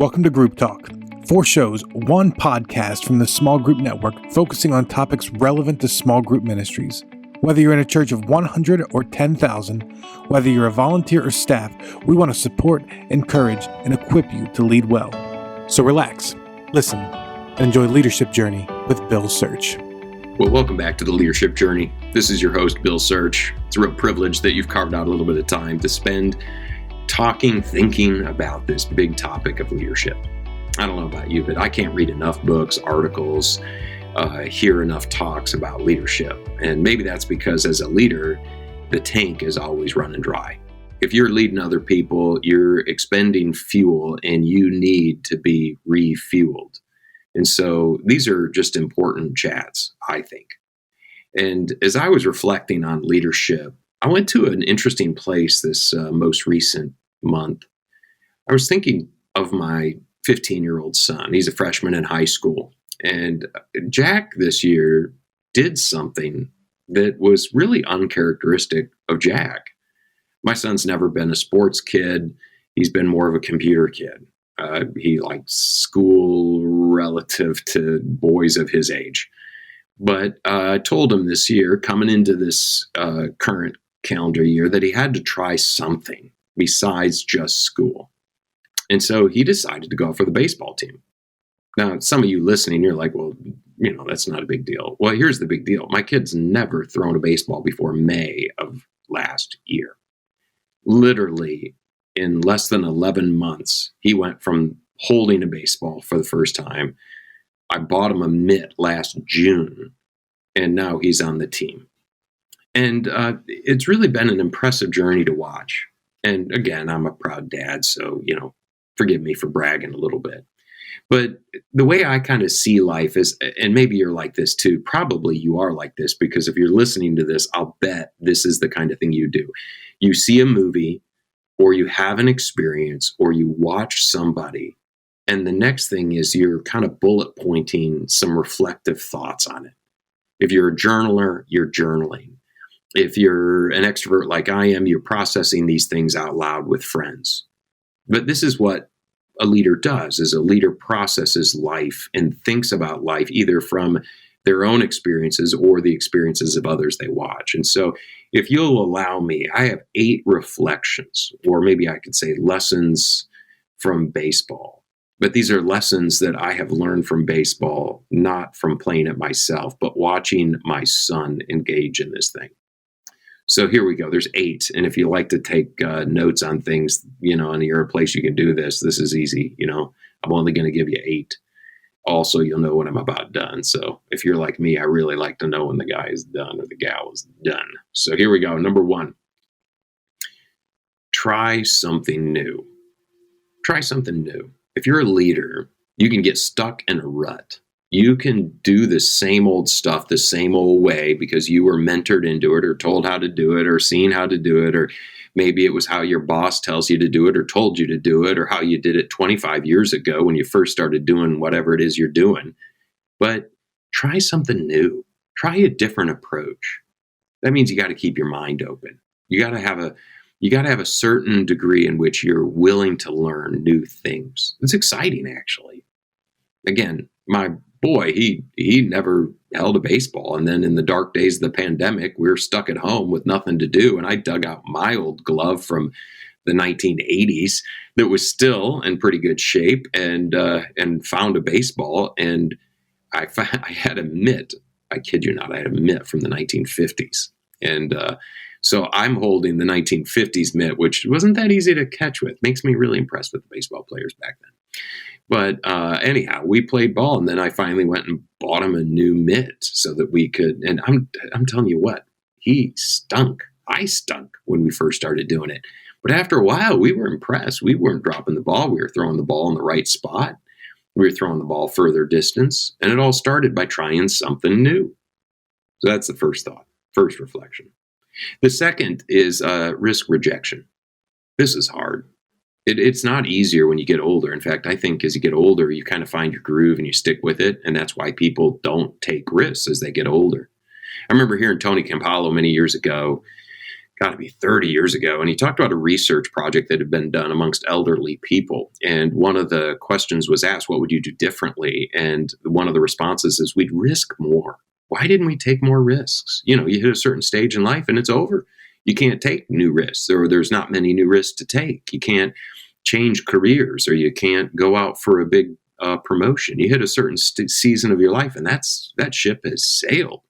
Welcome to Group Talk. 4 shows, 1 podcast from the Small Group Network focusing on topics relevant to small group ministries. Whether you're in a church of 100 or 10,000, whether you're a volunteer or staff, we want to support, encourage, and equip you to lead well. So relax, listen, and enjoy Leadership Journey with Bill Search. Well, welcome back to the Leadership Journey. This is your host, Bill Search. It's a real privilege that you've carved out a little bit of time to spend thinking about this big topic of leadership. I don't know about you, but I can't read enough books, articles, hear enough talks about leadership. And maybe that's because as a leader, the tank is always running dry. If you're leading other people, you're expending fuel and you need to be refueled. And so these are just important chats, I think. And as I was reflecting on leadership, I went to an interesting place this most recent month. I was thinking of my 15-year-old son. He's a freshman in high school. And Jack this year did something that was really uncharacteristic of Jack. My son's never been a sports kid. He's been more of a computer kid. He likes school relative to boys of his age. But I told him this year, coming into this current calendar year, that he had to try something besides just school. And so he decided to go for the baseball team. Now, some of you listening, you're like, well, that's not a big deal. Well, here's the big deal. My kid's never thrown a baseball before May of last year. Literally, in less than 11 months, he went from holding a baseball for the first time. I bought him a mitt last June, and now he's on the team. And it's really been an impressive journey to watch. And again, I'm a proud dad, so, forgive me for bragging a little bit. But the way I kind of see life is, and maybe you're like this too, probably you are like this, because if you're listening to this, I'll bet this is the kind of thing you do. You see a movie, or you have an experience, or you watch somebody, and the next thing is you're kind of bullet pointing some reflective thoughts on it. If you're a journaler, you're journaling. If you're an extrovert like I am, you're processing these things out loud with friends. But this is what a leader does, is a leader processes life and thinks about life either from their own experiences or the experiences of others they watch. And so if you'll allow me, I have 8 reflections, or maybe I could say lessons from baseball. But these are lessons that I have learned from baseball, not from playing it myself, but watching my son engage in this thing. So here we go. There's 8. And if you like to take notes on things, and you're a place you can do this is easy. I'm only going to give you 8. Also, you'll know when I'm about done. So if you're like me, I really like to know when the guy is done or the gal is done. So here we go. Number 1, try something new. Try something new. If you're a leader, you can get stuck in a rut. You can do the same old stuff the same old way because you were mentored into it or told how to do it or seen how to do it, or maybe it was how your boss tells you to do it or told you to do it, or how you did it 25 years ago when you first started doing whatever it is you're doing. But try something new. Try a different approach. That means you got to keep your mind open. You got to have a certain degree in which you're willing to learn new things. It's exciting, actually. Again, my boy, he never held a baseball. And then in the dark days of the pandemic, we were stuck at home with nothing to do. And I dug out my old glove from the 1980s that was still in pretty good shape, and found a baseball. And I had a mitt. I kid you not, I had a mitt from the 1950s. And so I'm holding the 1950s mitt, which wasn't that easy to catch with. Makes me really impressed with the baseball players back then. But anyhow, we played ball, and then I finally went and bought him a new mitt so that we could. And I'm telling you what, he stunk. I stunk when we first started doing it. But after a while, we were impressed. We weren't dropping the ball. We were throwing the ball in the right spot. We were throwing the ball further distance. And it all started by trying something new. So that's the first thought, first reflection. The second is risk rejection. This is hard. It's not easier when you get older. In fact, I think as you get older, you kind of find your groove and you stick with it. And that's why people don't take risks as they get older. I remember hearing Tony Campolo many years ago got to be 30 years ago. And he talked about a research project that had been done amongst elderly people. And one of the questions was asked, what would you do differently? And one of the responses is, we'd risk more. Why didn't we take more risks? You hit a certain stage in life and it's over. You can't take new risks, or there's not many new risks to take. You can't change careers, or you can't go out for a big promotion. You hit a certain season of your life and that ship has sailed.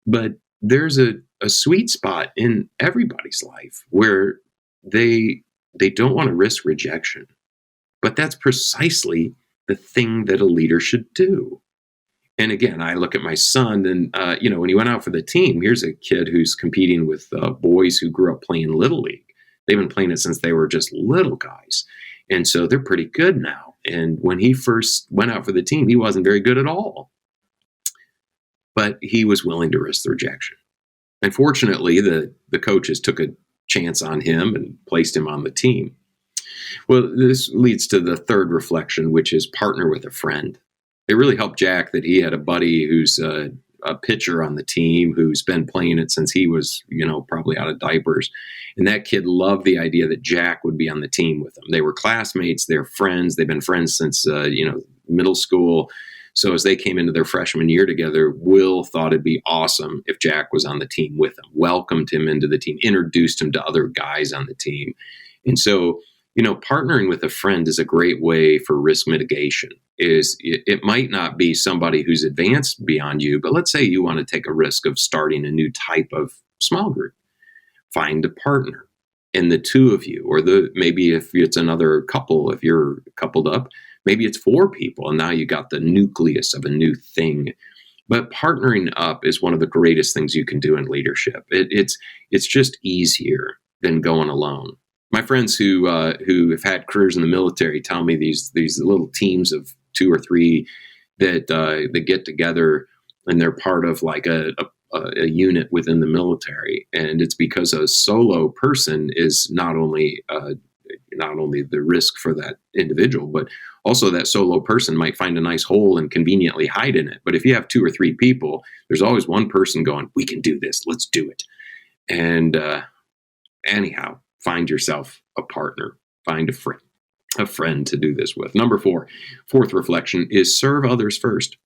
But there's a sweet spot in everybody's life where they don't want to risk rejection. But that's precisely the thing that a leader should do. And again, I look at my son and, when he went out for the team, here's a kid who's competing with boys who grew up playing Little League. They've been playing it since they were just little guys. And so they're pretty good now. And when he first went out for the team, he wasn't very good at all. But he was willing to risk the rejection. And fortunately, the coaches took a chance on him and placed him on the team. Well, this leads to the third reflection, which is partner with a friend. It really helped Jack that he had a buddy who's a pitcher on the team who's been playing it since he was, probably out of diapers. And that kid loved the idea that Jack would be on the team with him. They were classmates, they're friends, they've been friends since, middle school. So as they came into their freshman year together, Will thought it'd be awesome if Jack was on the team with him, welcomed him into the team, introduced him to other guys on the team. And so, partnering with a friend is a great way for risk mitigation. It might not be somebody who's advanced beyond you, but let's say you want to take a risk of starting a new type of small group. Find a partner, and the two of you, or maybe if it's another couple, if you're coupled up, maybe it's 4 people, and now you got the nucleus of a new thing. But partnering up is one of the greatest things you can do in leadership. It's just easier than going alone. My friends who have had careers in the military tell me these little teams of 2 or 3 that get together, and they're part of like a unit within the military. And it's because a solo person is not only the risk for that individual, but also that solo person might find a nice hole and conveniently hide in it. But if you have 2 or 3 people, there's always one person going, we can do this, let's do it. And anyhow, find yourself a partner, find a friend to do this with. Number 4, fourth reflection is serve others first.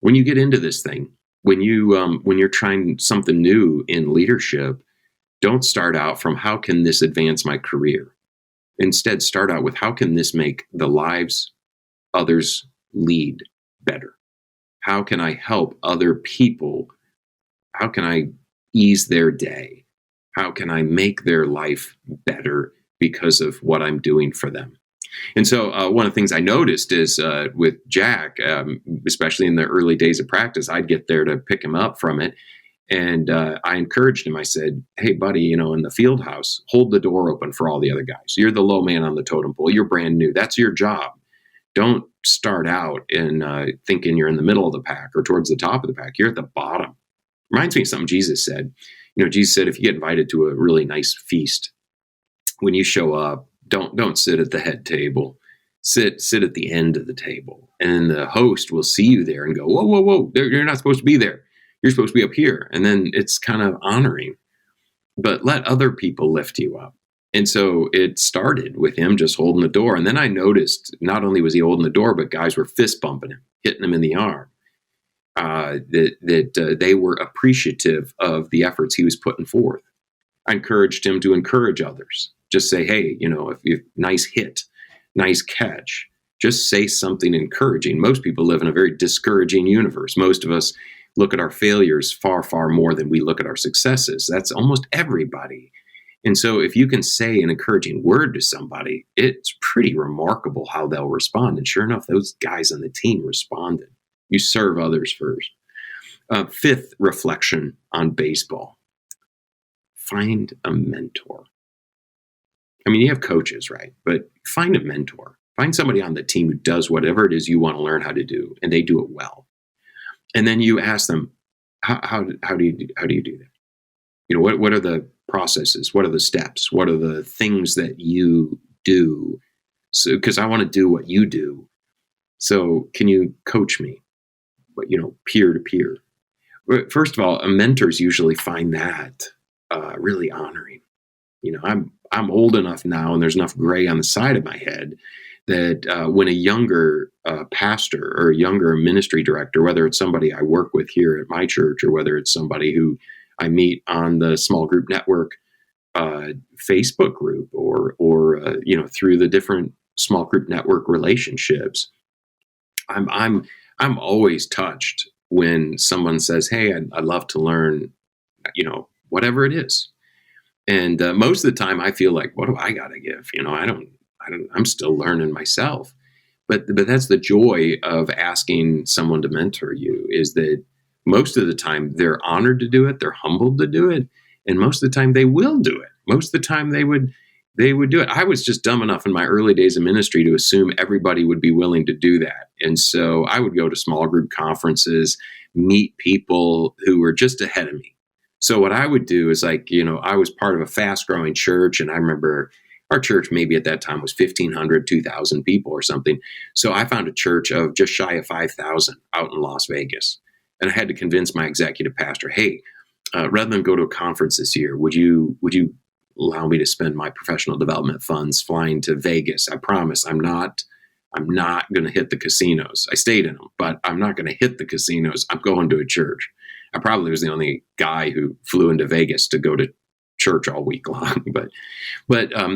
When you get into this thing, when you're trying something new in leadership, don't start out from how can this advance my career? Instead, start out with how can this make the lives others lead better? How can I help other people? How can I ease their day? How can I make their life better because of what I'm doing for them? And so one of the things I noticed is with Jack, especially in the early days of practice, I'd get there to pick him up from it. And I encouraged him. I said, hey, buddy, in the field house, hold the door open for all the other guys. You're the low man on the totem pole. You're brand new. That's your job. Don't start out in thinking you're in the middle of the pack or towards the top of the pack. You're at the bottom. Reminds me of something Jesus said. Jesus said, if you get invited to a really nice feast, when you show up, don't sit at the head table. Sit at the end of the table. And then the host will see you there and go, whoa, whoa, whoa, you're not supposed to be there. You're supposed to be up here. And then it's kind of honoring. But let other people lift you up. And so it started with him just holding the door. And then I noticed not only was he holding the door, but guys were fist bumping him, hitting him in the arm. That they were appreciative of the efforts he was putting forth. I encouraged him to encourage others. Just say, hey, if you nice hit, nice catch, just say something encouraging. Most people live in a very discouraging universe. Most of us look at our failures far, far more than we look at our successes. That's almost everybody. And so if you can say an encouraging word to somebody, it's pretty remarkable how they'll respond. And sure enough, those guys on the team responded. You serve others first. 5th reflection on baseball. Find a mentor. I mean, you have coaches, right? But find a mentor. Find somebody on the team who does whatever it is you want to learn how to do, and they do it well. And then you ask them, how do you do that? What are the processes? What are the steps? What are the things that you do? So, because I want to do what you do. So can you coach me? But, peer to peer. First of all, mentors usually find that really honoring. I'm old enough now, and there's enough gray on the side of my head that when a younger pastor or a younger ministry director, whether it's somebody I work with here at my church or whether it's somebody who I meet on the small group network Facebook group or through the different small group network relationships, I'm always touched when someone says, "Hey, I'd love to learn," whatever it is. And most of the time, I feel like, what do I got to give? I'm still learning myself. But that's the joy of asking someone to mentor you, is that most of the time they're honored to do it, they're humbled to do it, and most of the time they will do it. Most of the time they would do it. I was just dumb enough in my early days of ministry to assume everybody would be willing to do that. And so I would go to small group conferences, meet people who were just ahead of me. So what I would do is I was part of a fast growing church, and I remember our church maybe at that time was 1,500, 2,000 people or something. So I found a church of just shy of 5,000 out in Las Vegas. And I had to convince my executive pastor, "Hey, rather than go to a conference this year, would you allow me to spend my professional development funds flying to Vegas? I promise I'm not going to hit the casinos. I stayed in them, but I'm not going to hit the casinos. I'm going to a church." I probably was the only guy who flew into Vegas to go to church all week long. But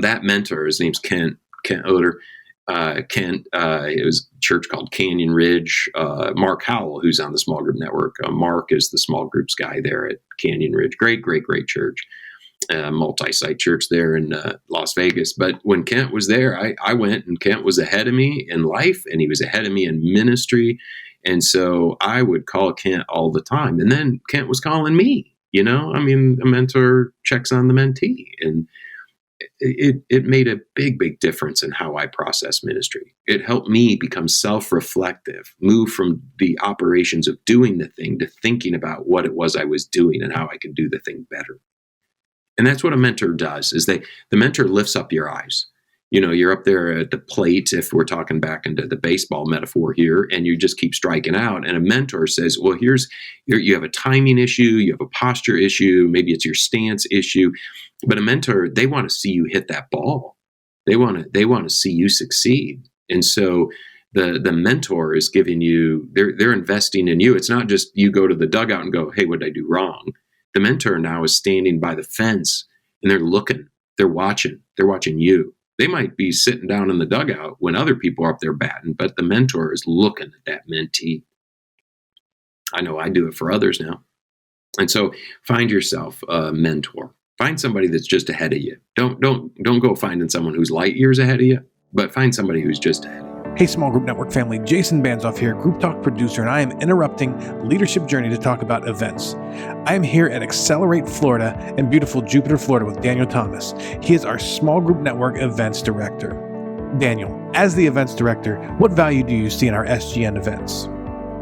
that mentor, his name's Kent Oder. It was a church called Canyon Ridge. Mark Howell, who's on the small group network. Mark is the small groups guy there at Canyon Ridge. Great church. Multi-site church there in Las Vegas. But when Kent was there, I went, and Kent was ahead of me in life, and he was ahead of me in ministry. And so I would call Kent all the time. And then Kent was calling me, a mentor checks on the mentee. And it made a big difference in how I process ministry. It helped me become self-reflective, move from the operations of doing the thing to thinking about what it was I was doing and how I could do the thing better. And that's what a mentor does, is the mentor lifts up your eyes. You're up there at the plate, if we're talking back into the baseball metaphor here, and you just keep striking out. And a mentor says, well, you have a timing issue, you have a posture issue, maybe it's your stance issue. But a mentor, they want to see you hit that ball. They want to see you succeed. And so the mentor is giving you, they're investing in you. It's not just you go to the dugout and go, "Hey, what did I do wrong?" The mentor now is standing by the fence, and they're looking, they're watching you. They might be sitting down in the dugout when other people are up there batting, but the mentor is looking at that mentee. I know I do it for others now. And so find yourself a mentor. Find somebody that's just ahead of you. Don't go finding someone who's light years ahead of you, but find somebody who's just ahead of you. Hey, Small Group Network family, Jason Banzoff here, Group Talk producer, and I am interrupting Leadership Journey to talk about events. I am here at Accelerate Florida in beautiful Jupiter, Florida with Daniel Thomas. He is our Small Group Network events director. Daniel, as the events director, what value do you see in our SGN events?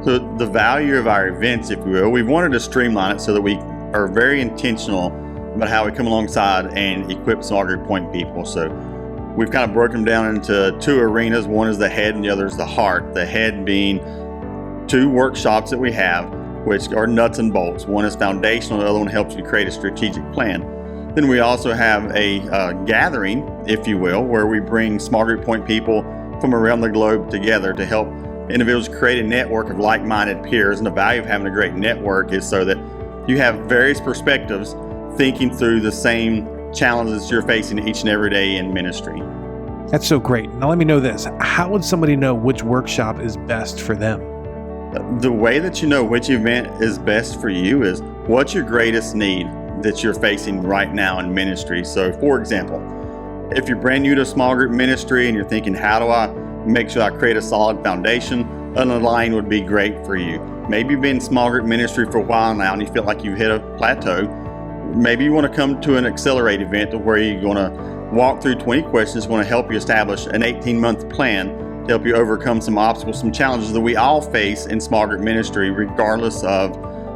So the value of our events, if you will, we wanted to streamline it so that we are very intentional about how we come alongside and equip small group point people. So we've kind of broken them down into two arenas. One is the head and the other is the heart. The head being two workshops that we have, which are nuts and bolts. One is foundational, the other one helps you create a strategic plan. Then we also have a gathering, if you will, where we bring small group point people from around the globe together to help individuals create a network of like-minded peers. And the value of having a great network is so that you have various perspectives thinking through the same challenges you're facing each and every day in ministry. That's so great. Now let me know this. How would somebody know which workshop is best for them? The way that you know which event is best for you is what's your greatest need that you're facing right now in ministry. So for example, if you're brand new to small group ministry and you're thinking, how do I make sure I create a solid foundation? Unaligned would be great for you. Maybe you've been in small group ministry for a while now and you feel like you've hit a plateau. Maybe you want to come to an Accelerate event where you're going to walk through 20 questions, want to help you establish an 18-month plan to help you overcome some obstacles, some challenges that we all face in small group ministry, regardless of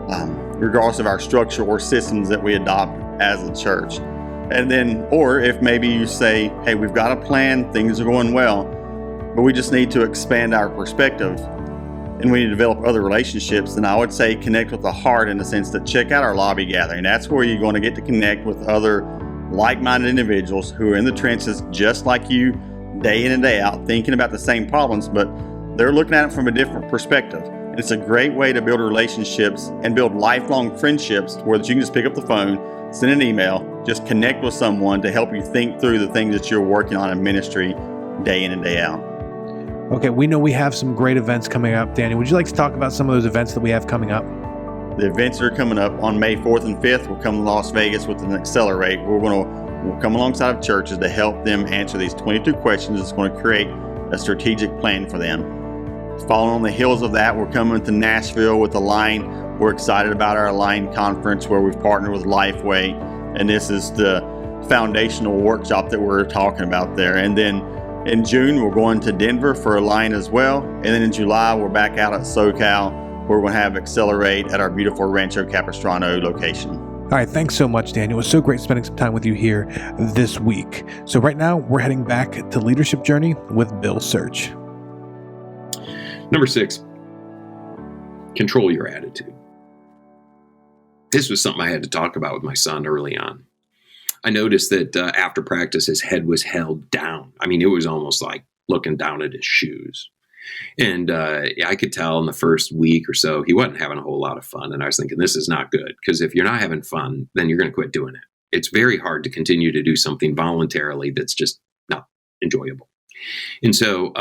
our structure or systems that we adopt as a church. And then, or if maybe you say, hey, we've got a plan, things are going well, but we just need to expand our perspective. and we need to develop other relationships, then I would say connect with the heart, in the sense that check out our lobby gathering. That's where you're going to get to connect with other like-minded individuals who are in the trenches just like you, day in and day out, thinking about the same problems, but they're looking at it from a different perspective. And it's a great way to build relationships and build lifelong friendships, where you can just pick up the phone, send an email, just connect with someone to help you think through the things that you're working on in ministry day in and day out. Okay, we know we have some great events coming up. Danny, would you like to talk about some of those events that we have coming up? The events that are coming up on May 4th and 5th, we'll come to Las Vegas with an Accelerate. We'll come alongside of churches to help them answer these 22 questions. It's going to create a strategic plan for them. Following on the heels of that, we're coming to Nashville with Align. We're excited about our Align conference, where we've partnered with Lifeway, and this is the foundational workshop that we're talking about there. And then in June, we're going to Denver for Align as well. And then in July, we're back out at SoCal, where we're going to have Accelerate at our beautiful Rancho Capistrano location. All right, thanks so much, Daniel. It was so great spending some time with you here this week. So right now, we're heading back to Leadership Journey with Bill Search. Number 6, control your attitude. This was something I had to talk about with my son early on. I noticed that after practice, his head was held down. I mean, it was almost like looking down at his shoes. And I could tell in the first week or so, he wasn't having a whole lot of fun. And I was thinking, this is not good, because if you're not having fun, then you're going to quit doing it. It's very hard to continue to do something voluntarily that's just not enjoyable. And so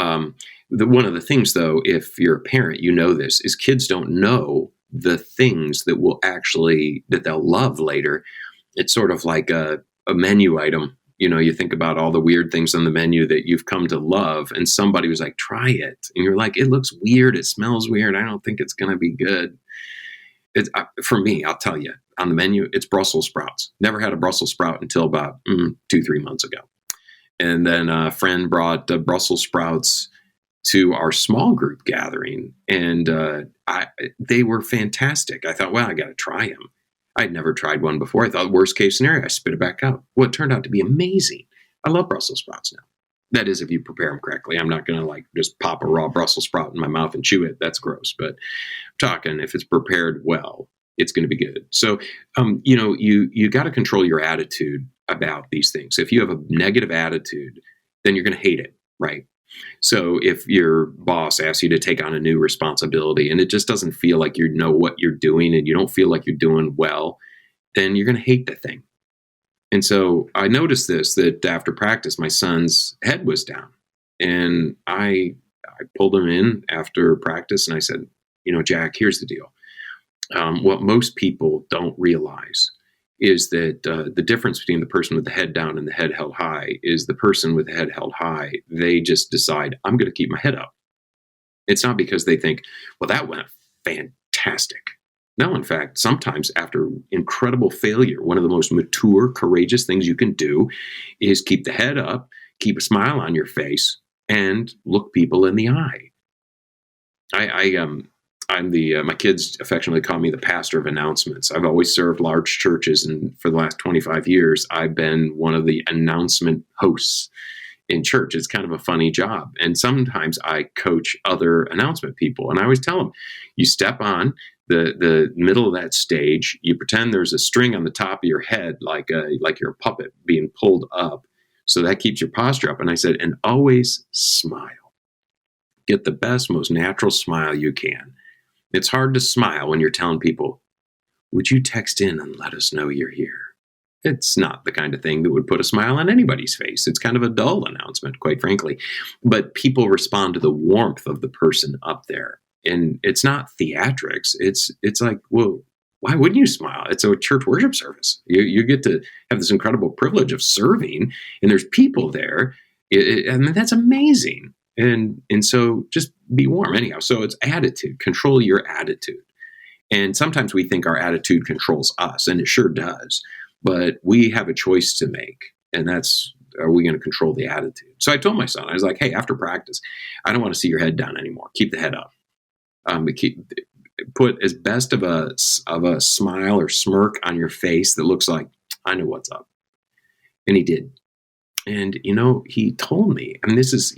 one of the things, though, if you're a parent, you know this, is kids don't know the things that they'll love later. It's sort of like a menu item. You know, you think about all the weird things on the menu that you've come to love, and somebody was like, try it. And you're like, it looks weird. It smells weird. I don't think it's going to be good. For me, I'll tell you, on the menu, it's Brussels sprouts. Never had a Brussels sprout until about 2-3 months ago. And then a friend brought Brussels sprouts to our small group gathering, and they were fantastic. I thought, well, I got to try them. I'd never tried one before. I thought, worst case scenario, I spit it back out. Well, it turned out to be amazing. I love Brussels sprouts now. That is, if you prepare them correctly. I'm not going to just pop a raw Brussels sprout in my mouth and chew it. That's gross. But I'm talking, if it's prepared well, it's going to be good. So, you got to control your attitude about these things. If you have a negative attitude, then you're going to hate it, right? So if your boss asks you to take on a new responsibility and it just doesn't feel like you know what you're doing, and you don't feel like you're doing well, then you're going to hate the thing. And so I noticed that after practice, my son's head was down, and I pulled him in after practice and I said, Jack, here's the deal. What most people don't realize is that the difference between the person with the head down and the head held high is the person with the head held high, they just decide, I'm going to keep my head up. It's not because they think, well, that went fantastic. No, in fact, sometimes after incredible failure, one of the most mature, courageous things you can do is keep the head up, keep a smile on your face, and look people in the eye. My kids affectionately call me the pastor of announcements. I've always served large churches, and for the last 25 years, I've been one of the announcement hosts in church. It's kind of a funny job. And sometimes I coach other announcement people, and I always tell them, you step on the middle of that stage, you pretend there's a string on the top of your head, like you're a puppet being pulled up. So that keeps your posture up. And I said, and always smile. Get the best, most natural smile you can. It's hard to smile when you're telling people, would you text in and let us know you're here? It's not the kind of thing that would put a smile on anybody's face. It's kind of a dull announcement, quite frankly. But people respond to the warmth of the person up there. And it's not theatrics. It's like, well, why wouldn't you smile? It's a church worship service. You get to have this incredible privilege of serving, and there's people there. And that's amazing. And so just be warm anyhow. So it's attitude. Control your attitude. And sometimes we think our attitude controls us, and it sure does. But we have a choice to make, and that's, are we going to control the attitude? So I told my son, I was like, hey, after practice, I don't want to see your head down anymore. Keep the head up. Put as best of a smile or smirk on your face that looks like, I know what's up. And he did. And, he told me, and this is,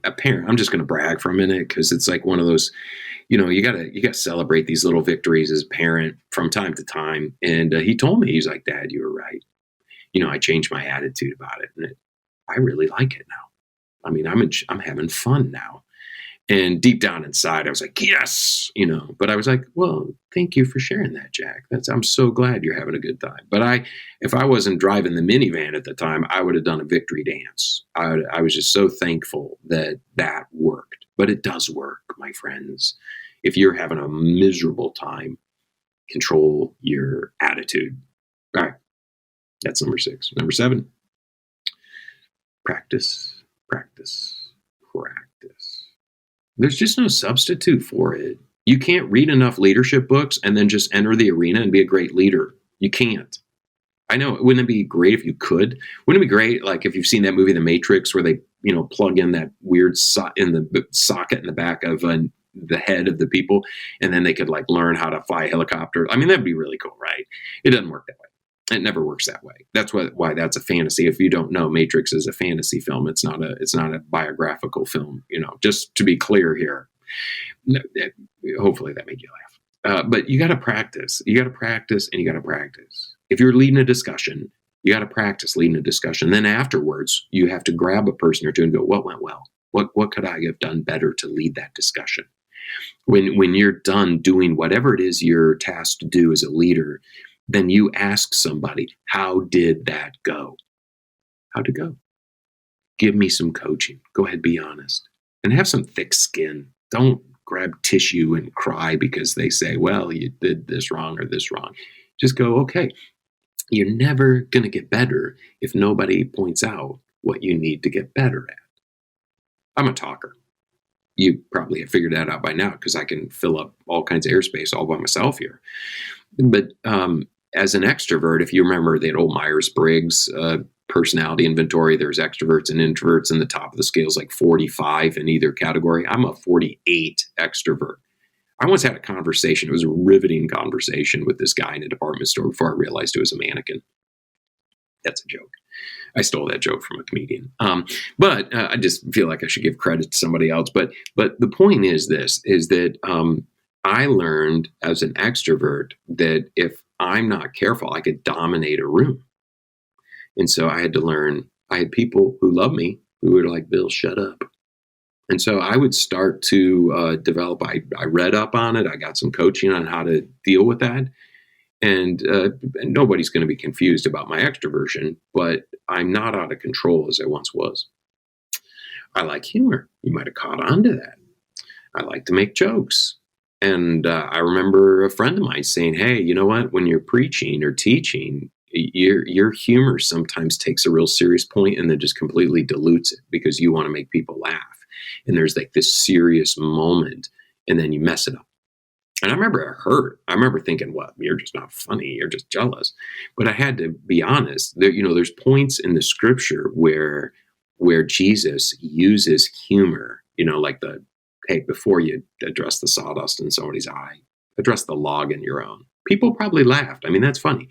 a parent, I'm just going to brag for a minute because it's like one of those, you gotta celebrate these little victories as a parent from time to time. And he told me, he's like, Dad, you were right. I changed my attitude about it, and I really like it now. I mean, I'm having fun now. And deep down inside, I was like, yes, but I was like, well, thank you for sharing that, Jack. I'm so glad you're having a good time. But if I wasn't driving the minivan at the time, I would have done a victory dance. I was just so thankful that worked. But it does work, my friends. If you're having a miserable time, control your attitude. All right. That's number 6. Number 7, practice, practice, practice. There's just no substitute for it. You can't read enough leadership books and then just enter the arena and be a great leader. You can't. I know, wouldn't it be great if you could? Wouldn't it be great, like if you've seen that movie, The Matrix, where they, plug in that weird in the socket in the back of the head of the people, and then they could like learn how to fly a helicopter. I mean, that'd be really cool, right? It doesn't work that way. It never works that way. That's why that's a fantasy. If you don't know, Matrix is a fantasy film. It's not a biographical film. Just to be clear here. Hopefully that made you laugh. But you got to practice. You got to practice, and you got to practice. If you're leading a discussion, you got to practice leading a discussion. Then afterwards, you have to grab a person or two and go, "What went well? What could I have done better to lead that discussion?" When you're done doing whatever it is you're tasked to do as a leader, then you ask somebody, how did that go? How'd it go? Give me some coaching. Go ahead, be honest. And have some thick skin. Don't grab tissue and cry because they say, well, you did this wrong or this wrong. Just go, okay, you're never going to get better if nobody points out what you need to get better at. I'm a talker. You probably have figured that out by now because I can fill up all kinds of airspace all by myself here. But as an extrovert, if you remember that old Myers-Briggs personality inventory, there's extroverts and introverts, and the top of the scale is like 45 in either category. I'm a 48 extrovert. I once had a conversation. It was a riveting conversation with this guy in a department store before I realized it was a mannequin. That's a joke. I stole that joke from a comedian. But I just feel like I should give credit to somebody else. But the point is that I learned as an extrovert that if I'm not careful, I could dominate a room. And so I had to learn, I had people who love me who were like, Bill, shut up. And so I would start to develop, I read up on it. I got some coaching on how to deal with that. And nobody's going to be confused about my extroversion, but I'm not out of control as I once was. I like humor. You might have caught on to that. I like to make jokes. And I remember a friend of mine saying, hey, you know what? When you're preaching or teaching, your humor sometimes takes a real serious point and then just completely dilutes it because you want to make people laugh. And there's like this serious moment and then you mess it up. And I remember it hurt. I remember thinking, well, you're just not funny. You're just jealous. But I had to be honest. There's points in the scripture where Jesus uses humor, like hey, before you address the sawdust in somebody's eye, address the log in your own. People probably laughed. I mean, that's funny.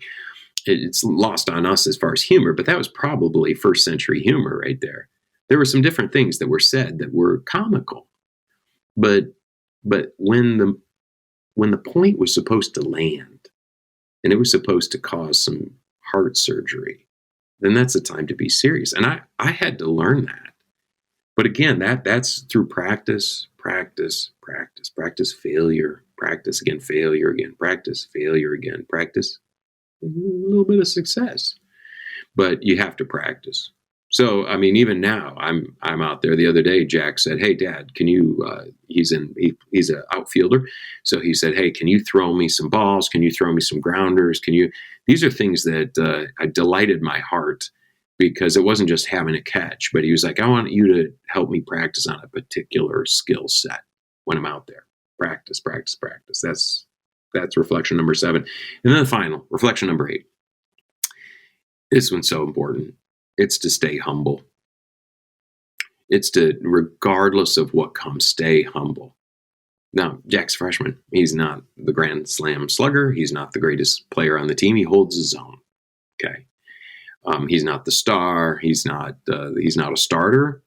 It's lost on us as far as humor, but that was probably first century humor right there. There were some different things that were said that were comical. But when the point was supposed to land and it was supposed to cause some heart surgery, then that's the time to be serious. And I had to learn that. But again, that's through practice, failure, practice again, failure again, practice, failure again, practice, a little bit of success. But you have to practice. So, I mean, even now, I'm out there. The other day, Jack said, "Hey, Dad, can you?" He's an outfielder, so he said, "Hey, can you throw me some balls? Can you throw me some grounders? Can you?" These are things that I delighted my heart because it wasn't just having a catch, but he was like, "I want you to help me practice on a particular skill set when I'm out there. Practice. That's reflection number 7, and then the final reflection number 8. This one's so important. It's to stay humble. It's to, regardless of what comes, stay humble. Now, Jack's a freshman. He's not the Grand Slam slugger. He's not the greatest player on the team. He holds his own. Okay. He's not the star. He's not a starter.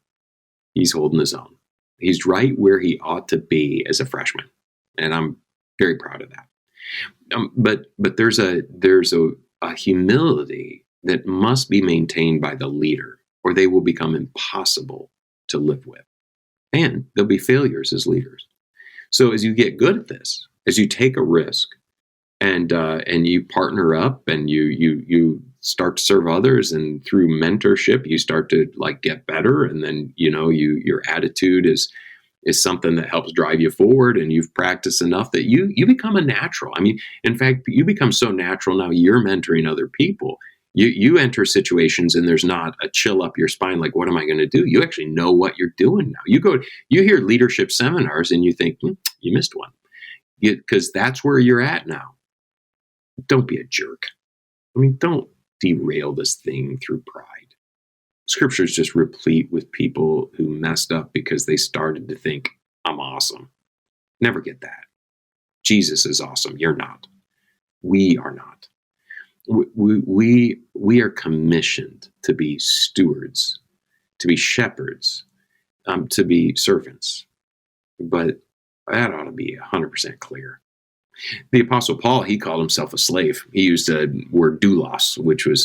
He's holding his own. He's right where he ought to be as a freshman, and I'm very proud of that. But there's a humility that must be maintained by the leader, or they will become impossible to live with, and there'll be failures as leaders. So as you get good at this, as you take a risk, and you partner up, and you start to serve others, and through mentorship you start to get better, and then your attitude is something that helps drive you forward, and you've practiced enough that you become a natural. I mean, in fact, you become so natural now you're mentoring other people. You enter situations and there's not a chill up your spine like, what am I going to do? You actually know what you're doing now. You hear leadership seminars and you think, you missed one, because that's where you're at now. Don't be a jerk. I mean, don't derail this thing through pride. Scripture is just replete with people who messed up because they started to think, I'm awesome. Never get that. Jesus is awesome. You're not. We are not. We are commissioned to be stewards, to be shepherds, to be servants. But that ought to be 100% clear. The Apostle Paul, he called himself a slave. He used a word doulos, which was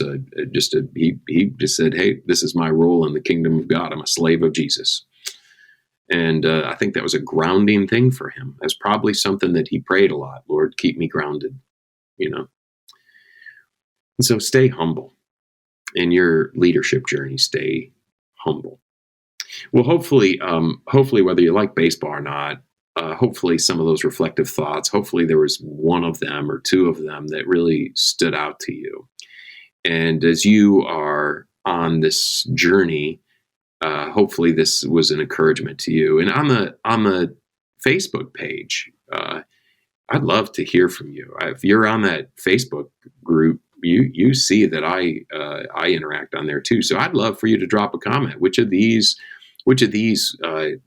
he just said, hey, this is my role in the kingdom of God. I'm a slave of Jesus. And I think that was a grounding thing for him. That's probably something that he prayed a lot. Lord, keep me grounded, And so stay humble in your leadership journey. Stay humble. Well, hopefully, whether you like baseball or not, hopefully some of those reflective thoughts, hopefully there was one of them or two of them that really stood out to you. And as you are on this journey, hopefully this was an encouragement to you. And on the Facebook page, I'd love to hear from you. If you're on that Facebook group, you see that I interact on there too. So I'd love for you to drop a comment. Which of these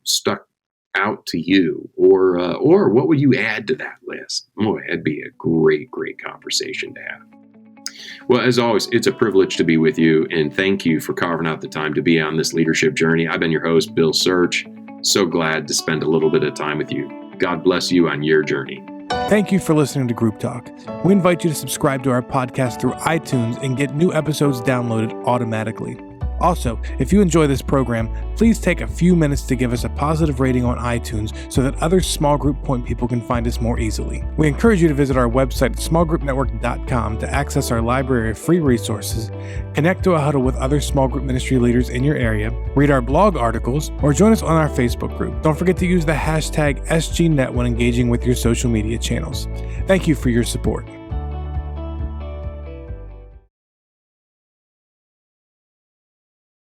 stuck out to you, or what would you add to that list? Boy, that'd be a great conversation to have. Well, as always, it's a privilege to be with you, and thank you for carving out the time to be on this leadership journey. I've been your host, Bill Search. So glad to spend a little bit of time with you. God bless you on your journey. Thank you for listening to Group Talk. We invite you to subscribe to our podcast through iTunes and get new episodes downloaded automatically. Also, if you enjoy this program, please take a few minutes to give us a positive rating on iTunes so that other small group point people can find us more easily. We encourage you to visit our website at smallgroupnetwork.com to access our library of free resources, connect to a huddle with other small group ministry leaders in your area, read our blog articles, or join us on our Facebook group. Don't forget to use the hashtag SGNet when engaging with your social media channels. Thank you for your support.